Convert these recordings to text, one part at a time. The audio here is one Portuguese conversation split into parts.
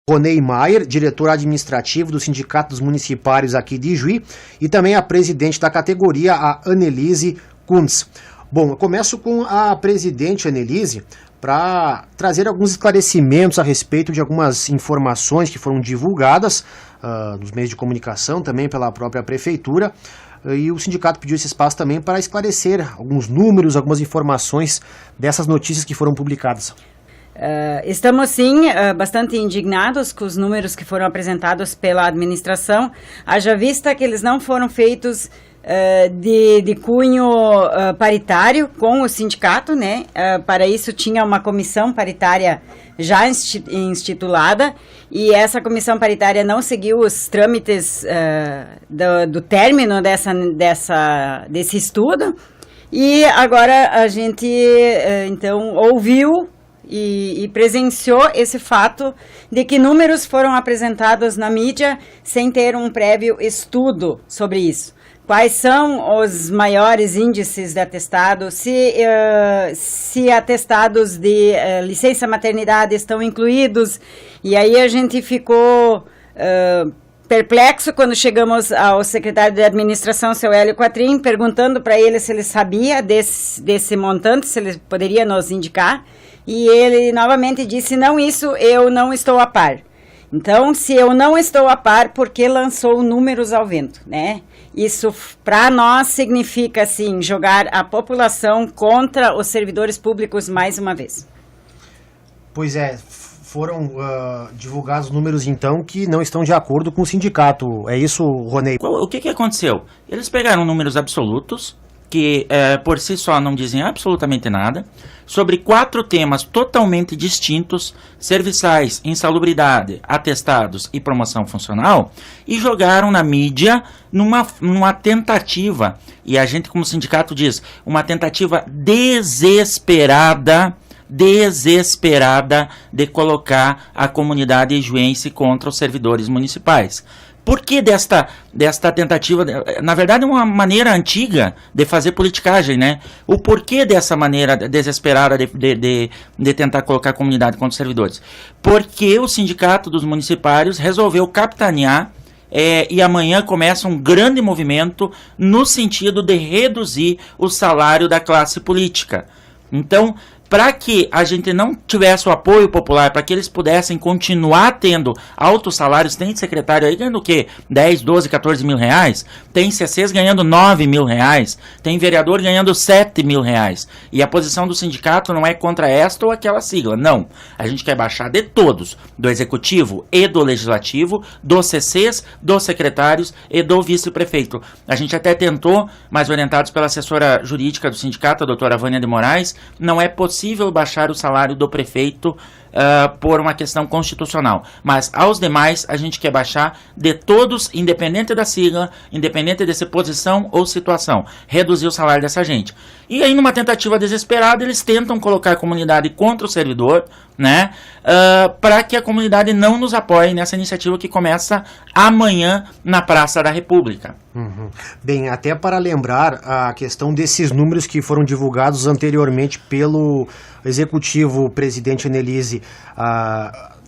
Ronei Maier, diretor administrativo do Sindicato dos Municipários aqui de Ijuí, e também a presidente da categoria, a Annelise Kuntz. Bom, eu começo com a presidente Annelise para trazer alguns esclarecimentos a respeito de algumas informações que foram divulgadas nos meios de comunicação, também pela própria prefeitura, e o sindicato pediu esse espaço também para esclarecer alguns números, algumas informações dessas notícias que foram publicadas. Estamos, sim, bastante indignados com os números que foram apresentados pela administração, haja vista que eles não foram feitos de cunho paritário com o sindicato, né? Para isso tinha uma comissão paritária já instituída, e essa comissão paritária não seguiu os trâmites do término desse estudo, e agora a gente, então, ouviu e presenciou esse fato de que números foram apresentados na mídia sem ter um prévio estudo sobre isso. Quais são os maiores índices de atestado, se atestados de licença maternidade estão incluídos, e aí a gente ficou perplexo quando chegamos ao secretário de administração, seu Hélio Quatrim, perguntando para ele se ele sabia desse montante, se ele poderia nos indicar. E ele novamente disse, não, isso eu não estou a par. Então, se eu não estou a par, por que lançou números ao vento, né? Isso, para nós, significa, assim, jogar a população contra os servidores públicos mais uma vez. Pois é, foram divulgados números, então, que não estão de acordo com o sindicato. É isso, Ronei? O que aconteceu? Eles pegaram números absolutos, que por si só não dizem absolutamente nada, sobre 4 temas totalmente distintos, serviçais, insalubridade, atestados e promoção funcional, e jogaram na mídia numa tentativa, e a gente como sindicato diz, uma tentativa desesperada de colocar a comunidade ijuense contra os servidores municipais. Por que desta tentativa? Na verdade, é uma maneira antiga de fazer politicagem, né? O porquê dessa maneira desesperada de tentar colocar a comunidade contra os servidores? Porque o Sindicato dos Municipários resolveu capitanear e amanhã começa um grande movimento no sentido de reduzir o salário da classe política. Então, para que a gente não tivesse o apoio popular, para que eles pudessem continuar tendo altos salários, tem secretário aí ganhando o quê? 10, 12, 14 mil reais? Tem CCs ganhando 9 mil reais? Tem vereador ganhando 7 mil reais? E a posição do sindicato não é contra esta ou aquela sigla, não. A gente quer baixar de todos, do executivo e do legislativo, dos CCs, dos secretários e do vice-prefeito. A gente até tentou, mas orientados pela assessora jurídica do sindicato, a doutora Vânia de Moraes, não é possível baixar o salário do prefeito por uma questão constitucional, mas aos demais a gente quer baixar de todos, independente da sigla, independente de ser posição ou situação, reduzir o salário dessa gente. E aí, numa tentativa desesperada, eles tentam colocar a comunidade contra o servidor, né, para que a comunidade não nos apoie nessa iniciativa que começa amanhã na Praça da República. Uhum. Bem, até para lembrar a questão desses números que foram divulgados anteriormente pelo executivo presidente Annelise,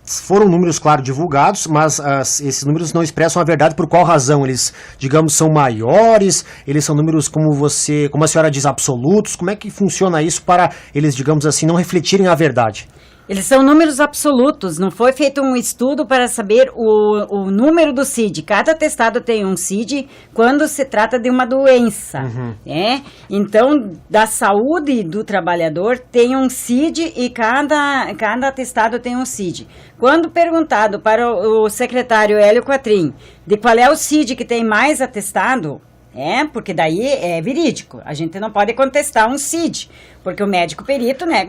foram números, claro, divulgados, mas esses números não expressam a verdade. Por qual razão? Eles, digamos, são maiores? Eles são números, como a senhora diz, absolutos? Como é que funciona isso para eles, digamos assim, não refletirem a verdade? Eles são números absolutos, não foi feito um estudo para saber o número do CID. Cada atestado tem um CID quando se trata de uma doença. Uhum. Né? Então, da saúde do trabalhador tem um CID e cada atestado tem um CID. Quando perguntado para o secretário Hélio Quatrim de qual é o CID que tem mais atestado, porque daí é verídico. A gente não pode contestar um CID, porque o médico perito, né?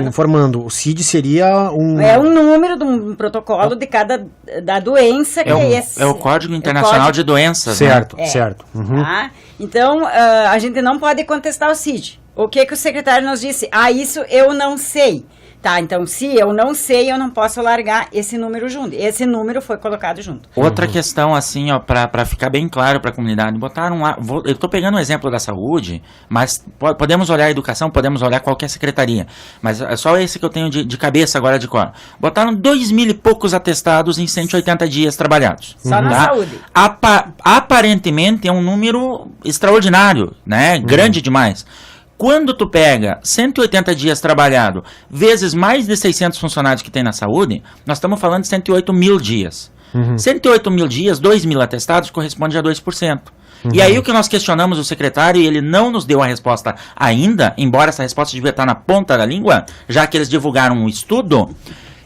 Informando, o CID seria um... É um número de um protocolo de cada da doença que é esse. É o Código Internacional de Doenças, certo, né? Certo. Uhum. Tá? Então, a gente não pode contestar o CID. O que o secretário nos disse? Isso eu não sei. Tá, então se eu não sei, eu não posso largar esse número junto. Esse número foi colocado junto. Outra questão, assim, ó, pra ficar bem claro pra comunidade, botaram lá, eu tô pegando um exemplo da saúde, mas podemos olhar a educação, podemos olhar qualquer secretaria, mas é só esse que eu tenho de cabeça agora de cor. Botaram 2.000 e poucos atestados em 180 dias trabalhados. Só na saúde. Aparentemente é um número extraordinário, né? Grande demais. Quando tu pega 180 dias trabalhado, vezes mais de 600 funcionários que tem na saúde, nós estamos falando de 108 mil dias. 108 mil dias, 2.000 atestados, corresponde a 2%. E aí o que nós questionamos o secretário, e ele não nos deu a resposta ainda, embora essa resposta devia estar na ponta da língua, já que eles divulgaram um estudo,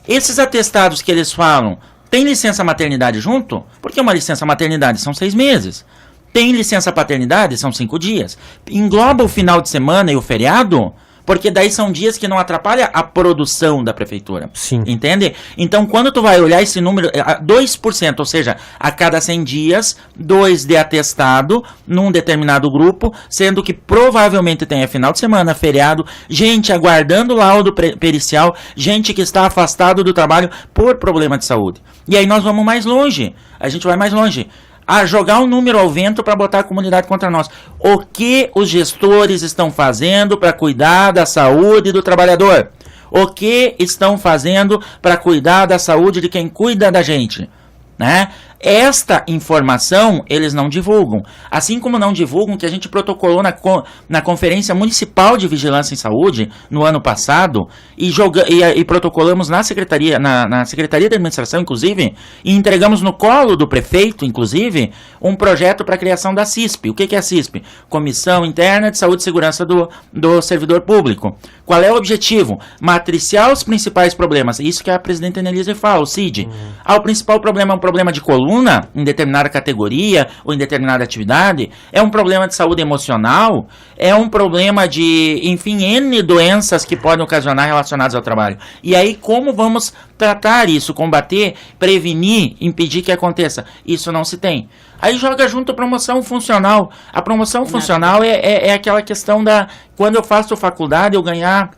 esses atestados que eles falam, tem licença maternidade junto? Porque uma licença maternidade são 6 meses. Tem licença paternidade? São 5 dias. Engloba o final de semana e o feriado, porque daí são dias que não atrapalha a produção da prefeitura. Sim. Entende? Então, quando tu vai olhar esse número, 2%, ou seja, a cada 100 dias, 2 de atestado num determinado grupo, sendo que provavelmente tenha final de semana, feriado, gente aguardando laudo pericial, gente que está afastado do trabalho por problema de saúde. E aí nós vamos mais longe. A gente vai mais longe. A jogar um número ao vento para botar a comunidade contra nós. O que os gestores estão fazendo para cuidar da saúde do trabalhador? O que estão fazendo para cuidar da saúde de quem cuida da gente? Né? Esta informação eles não divulgam. Assim como não divulgam que a gente protocolou na Conferência Municipal de Vigilância em Saúde no ano passado e protocolamos na Secretaria, na Secretaria de Administração, inclusive, e entregamos no colo do prefeito, inclusive, um projeto para a criação da CISP. O que é a CISP? Comissão Interna de Saúde e Segurança do Servidor Público. Qual é o objetivo? Matriciar os principais problemas. Isso que a presidente Annelise fala, o CID. O principal problema é um problema de coluna em determinada categoria ou em determinada atividade, é um problema de saúde emocional, é um problema de, enfim, N doenças que podem ocasionar relacionadas ao trabalho. E aí, como vamos tratar isso, combater, prevenir, impedir que aconteça? Isso não se tem. Aí joga junto a promoção funcional. A promoção funcional é aquela questão da, quando eu faço faculdade, eu ganhar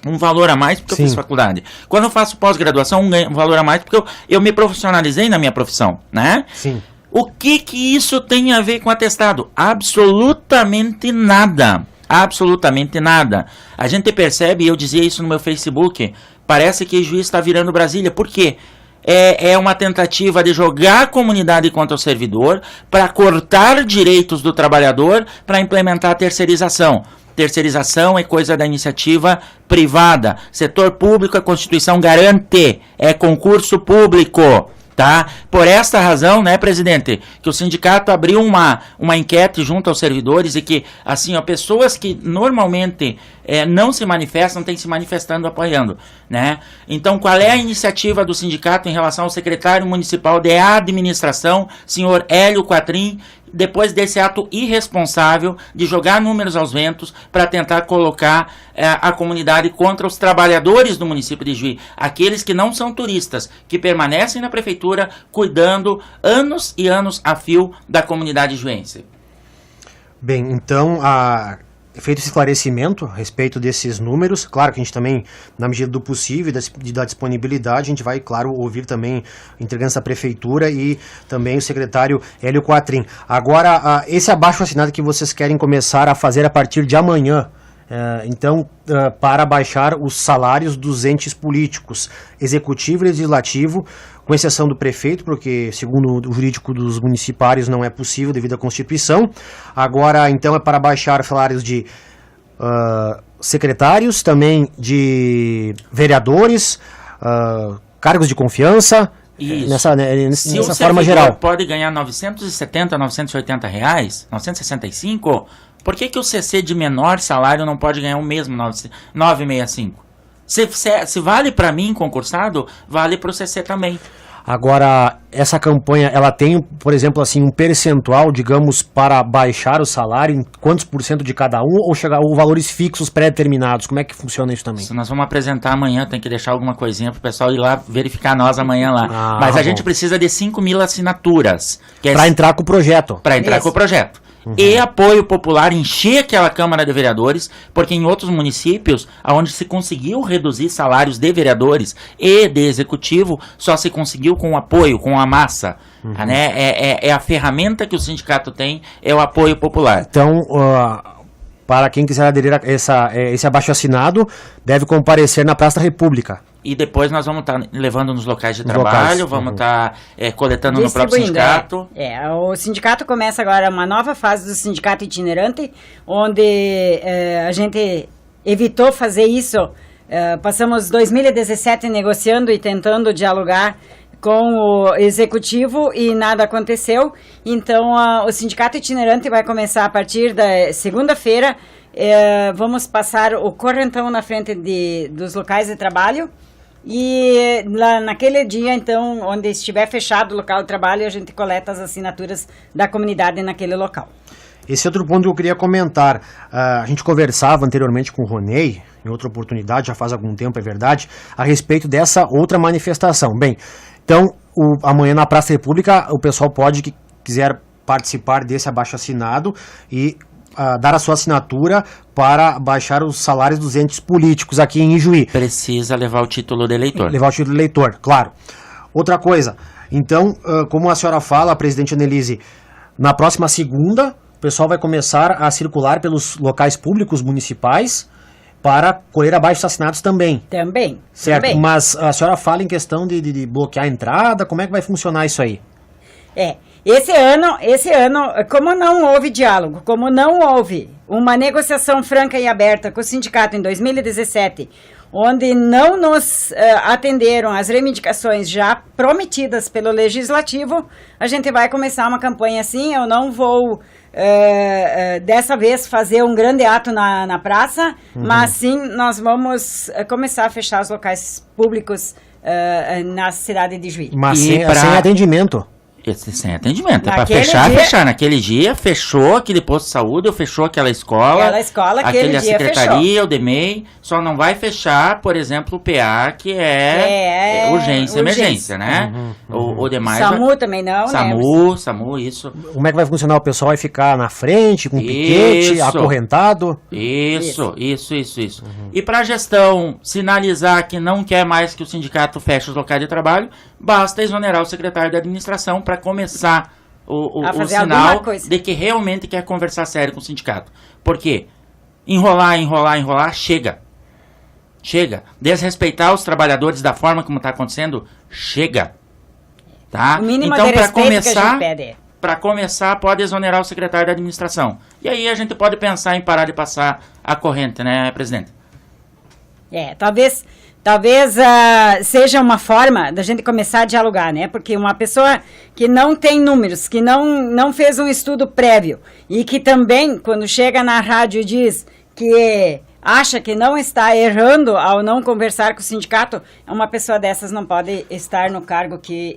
um valor a mais porque eu fiz faculdade. Quando eu faço pós-graduação, um valor a mais porque eu me profissionalizei na minha profissão, né? Sim. O que isso tem a ver com atestado? Absolutamente nada. Absolutamente nada. A gente percebe, e eu dizia isso no meu Facebook, parece que o juiz está virando Brasília. Por quê? É uma tentativa de jogar a comunidade contra o servidor, para cortar direitos do trabalhador, para implementar a terceirização. Terceirização é coisa da iniciativa privada. Setor público, a Constituição garante. É concurso público. Tá? Por esta razão, né, presidente, que o sindicato abriu uma enquete junto aos servidores e que, assim, ó, pessoas que normalmente não se manifestam, têm se manifestando apoiando, né? Então, qual é a iniciativa do sindicato em relação ao secretário municipal de administração, senhor Hélio Quatrim, depois desse ato irresponsável de jogar números aos ventos para tentar colocar a comunidade contra os trabalhadores do município de Juí, aqueles que não são turistas, que permanecem na prefeitura cuidando anos e anos a fio da comunidade juense. Bem, então, feito esse esclarecimento a respeito desses números, claro que a gente também, na medida do possível e da disponibilidade, a gente vai, claro, ouvir também integrantes da prefeitura e também o secretário Hélio Quatrim. Agora, esse abaixo-assinado que vocês querem começar a fazer a partir de amanhã, para baixar os salários dos entes políticos, executivo e legislativo, com exceção do prefeito, porque segundo o jurídico dos municipários não é possível devido à Constituição. Agora, então, é para baixar salários de secretários, também de vereadores, cargos de confiança, nessa forma geral. Pode ganhar 970, 980 reais, 965, por que o CC de menor salário não pode ganhar o mesmo 965? Se vale para mim, concursado, vale para o CC também. Agora, essa campanha, ela tem, por exemplo, assim, um percentual, digamos, para baixar o salário, em quantos por cento de cada um, ou chegar a valores fixos pré-determinados? Como é que funciona isso também? Isso nós vamos apresentar amanhã, tem que deixar alguma coisinha para o pessoal ir lá verificar nós amanhã lá. Mas a gente precisa de 5.000 assinaturas. Para entrar com o projeto. Para entrar com o projeto. e apoio popular, encher aquela Câmara de Vereadores, porque em outros municípios, onde se conseguiu reduzir salários de vereadores e de executivo, só se conseguiu com o apoio, com a massa. Né? É a ferramenta que o sindicato tem, é o apoio popular. Então, para quem quiser aderir a esse abaixo-assinado, deve comparecer na Praça da República. E depois nós vamos estar levando nos locais de trabalho, vamos estar coletando no próprio sindicato. O sindicato começa agora uma nova fase do sindicato itinerante, onde a gente evitou fazer isso. Passamos 2017 negociando e tentando dialogar com o executivo e nada aconteceu. Então, o sindicato itinerante vai começar a partir da segunda-feira. Vamos passar o correntão na frente dos locais de trabalho. E lá naquele dia, então, onde estiver fechado o local de trabalho, a gente coleta as assinaturas da comunidade naquele local. Esse outro ponto que eu queria comentar, a gente conversava anteriormente com o Ronei, em outra oportunidade, já faz algum tempo, é verdade, a respeito dessa outra manifestação. Bem, então, amanhã na Praça da República, o pessoal pode, que quiser participar desse abaixo-assinado e dar a sua assinatura para baixar os salários dos entes políticos aqui em Ijuí. Precisa levar o título de eleitor. Levar o título de eleitor, claro. Outra coisa, então, como a senhora fala, presidente Annelise, na próxima segunda, o pessoal vai começar a circular pelos locais públicos municipais para colher abaixo-assinados também. Também. Certo, também. Mas a senhora fala em questão de bloquear a entrada, como é que vai funcionar isso aí? Esse ano, como não houve diálogo, como não houve uma negociação franca e aberta com o sindicato em 2017, onde não nos atenderam as reivindicações já prometidas pelo Legislativo, a gente vai começar uma campanha assim. Eu não vou, dessa vez, fazer um grande ato na praça, mas sim nós vamos começar a fechar os locais públicos na cidade de Ijuí. Mas sem atendimento. Sem atendimento. Para fechar. Naquele dia, fechou aquele posto de saúde, fechou aquela escola. Aquele secretaria, fechou. O DEMEI. Só não vai fechar, por exemplo, o PA, que é urgência, emergência, né? O demais. SAMU também não, SAMU, isso. Como é que vai funcionar? O pessoal vai ficar na frente, com piquete, acorrentado? Isso. E para a gestão sinalizar que não quer mais que o sindicato feche os locais de trabalho, basta exonerar o secretário de administração para começar o sinal de que realmente quer conversar sério com o sindicato. Porque enrolar, chega. Desrespeitar os trabalhadores da forma como está acontecendo, chega. Tá? O mínimo então, de respeito que a gente pede. Para começar, pode exonerar o secretário da administração. E aí a gente pode pensar em parar de passar a corrente, né, presidente? Talvez seja uma forma da gente começar a dialogar, né? Porque uma pessoa que não tem números, que não fez um estudo prévio e que também, quando chega na rádio, diz que acha que não está errando ao não conversar com o sindicato, uma pessoa dessas não pode estar no cargo que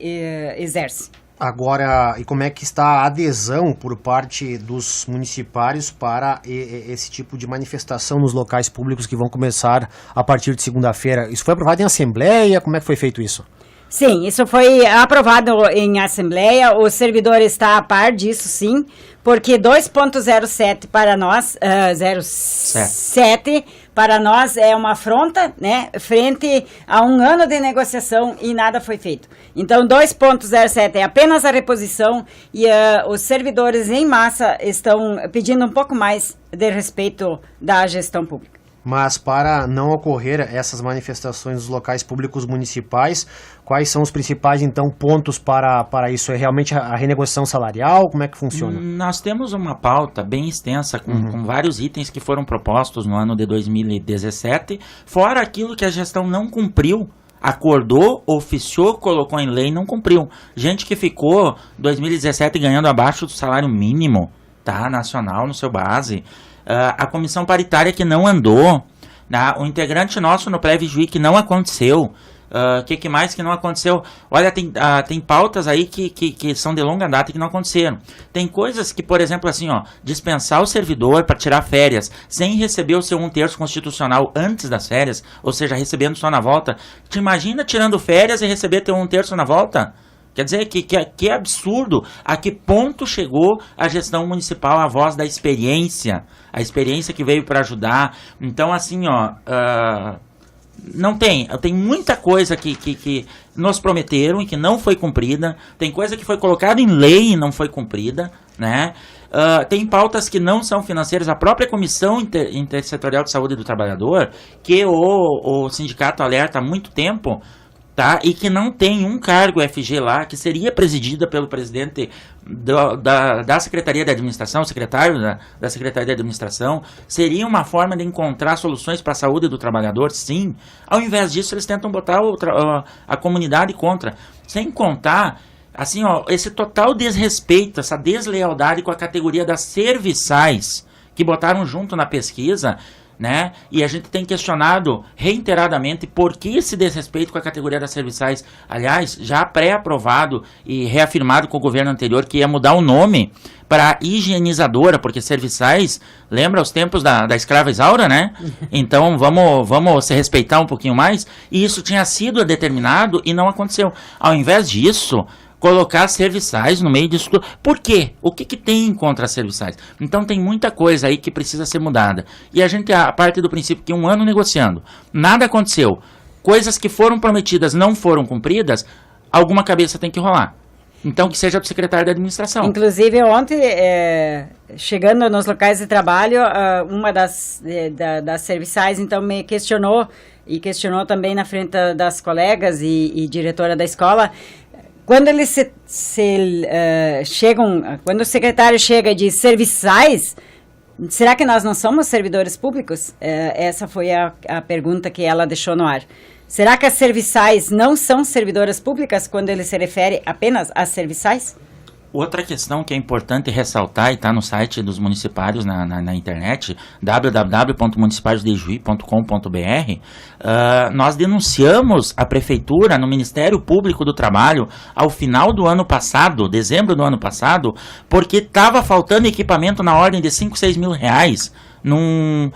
exerce. Agora, e como é que está a adesão por parte dos municipários para esse tipo de manifestação nos locais públicos que vão começar a partir de segunda-feira? Isso foi aprovado em assembleia? Como é que foi feito isso? Sim, isso foi aprovado em assembleia. O servidor está a par disso, sim, porque 2.07 para nós, 07 para nós é uma afronta, né, frente a um ano de negociação e nada foi feito. Então, 2.07 é apenas a reposição e os servidores em massa estão pedindo um pouco mais de respeito da gestão pública. Mas para não ocorrer essas manifestações nos locais públicos municipais, quais são os principais, então, pontos para isso? É realmente a renegociação salarial? Como é que funciona? Nós temos uma pauta bem extensa com vários itens que foram propostos no ano de 2017, fora aquilo que a gestão não cumpriu, acordou, oficiou, colocou em lei e não cumpriu. Gente que ficou 2017 ganhando abaixo do salário mínimo, tá, nacional no seu base. A comissão paritária que não andou, né? O integrante nosso no Pleve-Juí que não aconteceu, que mais que não aconteceu? Olha, tem pautas aí que são de longa data e que não aconteceram. Tem coisas que, por exemplo, assim, dispensar o servidor para tirar férias sem receber o seu 1/3 constitucional antes das férias, ou seja, recebendo só na volta. Te imagina tirando férias e receber teu 1/3 na volta? Quer dizer, que absurdo, a que ponto chegou a gestão municipal, a voz da experiência, a experiência que veio para ajudar. Então, assim, não tem muita coisa que nos prometeram e que não foi cumprida, tem coisa que foi colocada em lei e não foi cumprida, né? Tem pautas que não são financeiras. A própria Comissão Intersetorial de Saúde do Trabalhador, que o sindicato alerta há muito tempo, tá? E que não tem um cargo FG lá, que seria presidida pelo presidente da Secretaria de Administração, secretário da Secretaria de Administração. Seria uma forma de encontrar soluções para a saúde do trabalhador, sim. Ao invés disso, eles tentam botar a comunidade contra. Sem contar, assim, esse total desrespeito, essa deslealdade com a categoria das serviçais, que botaram junto na pesquisa, né? E a gente tem questionado reiteradamente por que esse desrespeito com a categoria das serviçais. Aliás, já pré-aprovado e reafirmado com o governo anterior que ia mudar o nome para higienizadora, porque serviçais, lembra os tempos da escrava Isaura, né? Então vamos se respeitar um pouquinho mais. E isso tinha sido determinado e não aconteceu. Ao invés disso, colocar serviçais no meio disso tudo. Por quê? O que tem contra as serviçais? Então tem muita coisa aí que precisa ser mudada. E a gente parte do princípio que 1 ano negociando, nada aconteceu, coisas que foram prometidas não foram cumpridas, alguma cabeça tem que rolar. Então que seja do secretário de administração. Inclusive ontem, chegando nos locais de trabalho, uma das serviçais então me questionou, e questionou também na frente das colegas e diretora da escola. Quando eles chegam, quando o secretário chega e diz serviçais, será que nós não somos servidores públicos? Essa foi a pergunta que ela deixou no ar. Será que as serviçais não são servidoras públicas quando ele se refere apenas às serviçais? Outra questão que é importante ressaltar, e está no site dos municipários na internet, www.municipariosdejuí.com.br, nós denunciamos a prefeitura no Ministério Público do Trabalho ao final do ano passado, dezembro do ano passado, porque estava faltando equipamento na ordem de 5, 6 mil reais, num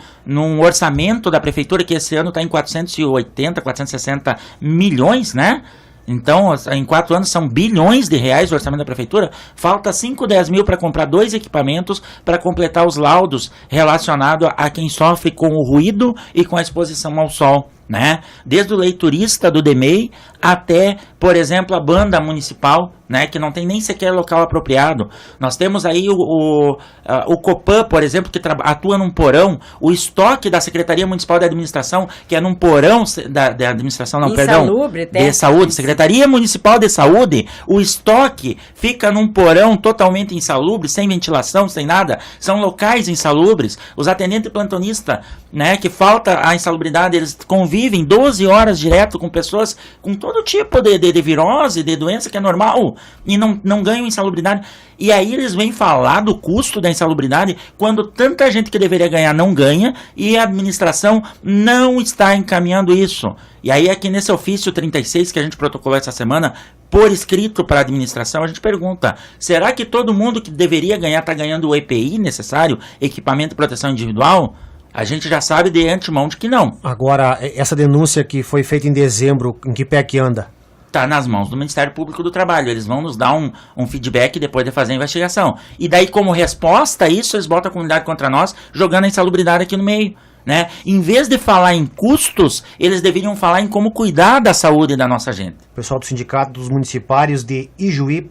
orçamento da prefeitura que esse ano está em 480, 460 milhões, né? Então, em 4 anos são bilhões de reais o orçamento da prefeitura. Falta 5, 10 mil para comprar 2 equipamentos para completar os laudos relacionados a quem sofre com o ruído e com a exposição ao sol, né? Desde o leiturista do DEMEI até, por exemplo, a banda municipal, né, que não tem nem sequer local apropriado. Nós temos aí o Copan, por exemplo, que atua num porão, o estoque da Secretaria Municipal de Administração, que é num porão da administração, não, perdão, de saúde, Secretaria Municipal de Saúde, o estoque fica num porão totalmente insalubre, sem ventilação, sem nada, são locais insalubres. Os atendentes plantonistas, né, que falta a insalubridade, eles convivem 12 horas direto com pessoas com todo tipo de virose, de doença que é normal, e não ganham insalubridade. E aí eles vêm falar do custo da insalubridade quando tanta gente que deveria ganhar não ganha e a administração não está encaminhando isso. E aí aqui nesse ofício 36 que a gente protocolou essa semana, por escrito para a administração, a gente pergunta, será que todo mundo que deveria ganhar está ganhando o EPI necessário, equipamento de proteção individual? A gente já sabe de antemão de que não. Agora, essa denúncia que foi feita em dezembro, em que pé que anda? Está nas mãos do Ministério Público do Trabalho. Eles vão nos dar um feedback depois de fazer a investigação. E daí, como resposta a isso, eles botam a comunidade contra nós, jogando a insalubridade aqui no meio, né? Em vez de falar em custos, eles deveriam falar em como cuidar da saúde da nossa gente. O pessoal do Sindicato dos Municipários de Ijuí